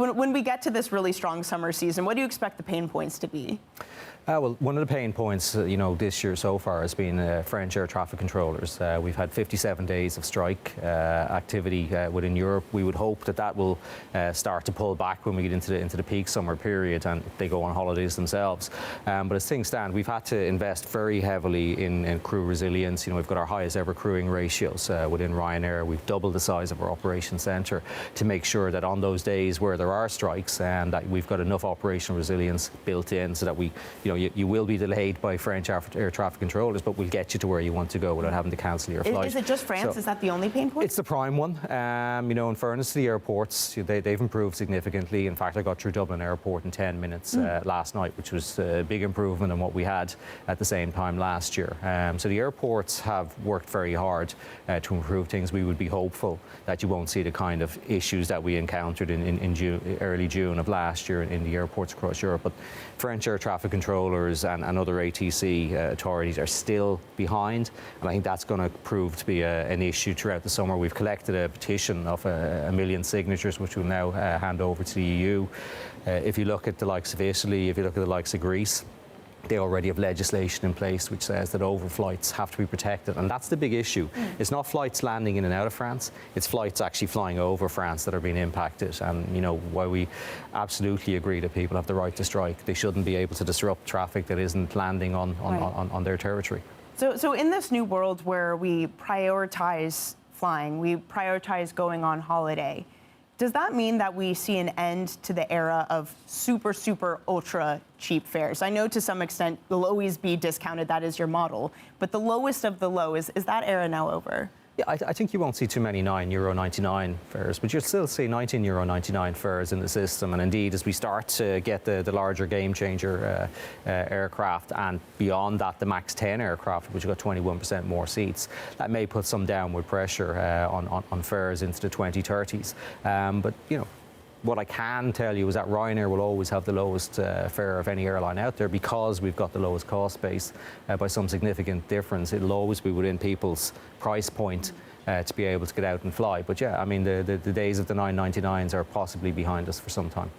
When we get to this really strong summer season, what do you expect the pain points to be? Well, one of the pain points, this year so far has been French air traffic controllers. We've had 57 days of strike activity within Europe. We would hope that will start to pull back when we get into the peak summer period and they go on holidays themselves. But as things stand, we've had to invest very heavily in crew resilience. We've got our highest ever crewing ratios within Ryanair. We've doubled the size of our operations centre to make sure that on those days where there are strikes, and that we've got enough operational resilience built in so that you will be delayed by French air traffic controllers, but we'll get you to where you want to go without having to cancel your flight. Is it just France? Is that the only pain point? It's the prime one. In fairness to the airports, they've improved significantly. In fact, I got through Dublin Airport in 10 minutes last night, which was a big improvement on what we had at the same time last year. So the airports have worked very hard to improve things. We would be hopeful that you won't see the kind of issues that we encountered in early June of last year in the airports across Europe. But French air traffic controllers and other ATC authorities are still behind, and I think that's going to prove to be an issue throughout the summer. We've collected a petition of 1 million signatures, which we'll now hand over to the EU. If you look at the likes of Italy, if you look at the likes of Greece, they already have legislation in place which says that overflights have to be protected, and that's the big issue. It's not flights landing in and out of France, it's flights actually flying over France that are being impacted. And while we absolutely agree that people have the right to strike, they shouldn't be able to disrupt traffic that isn't landing on their territory. So in this new world where we prioritize flying, we prioritize going on holiday, does that mean that we see an end to the era of super, super, ultra cheap fares? I know to some extent you'll always be discounted, that is your model, but the lowest of the low, is that era now over? Yeah, I think you won't see too many €9.99 fares, but you'll still see €19.99 fares in the system. And indeed, as we start to get the larger game changer aircraft, and beyond that, the MAX 10 aircraft, which have got 21% more seats, that may put some downward pressure on fares into the 2030s. But what I can tell you is that Ryanair will always have the lowest fare of any airline out there, because we've got the lowest cost base by some significant difference. It'll always be within people's price point to be able to get out and fly. But yeah, I mean, the days of the 9.99s are possibly behind us for some time.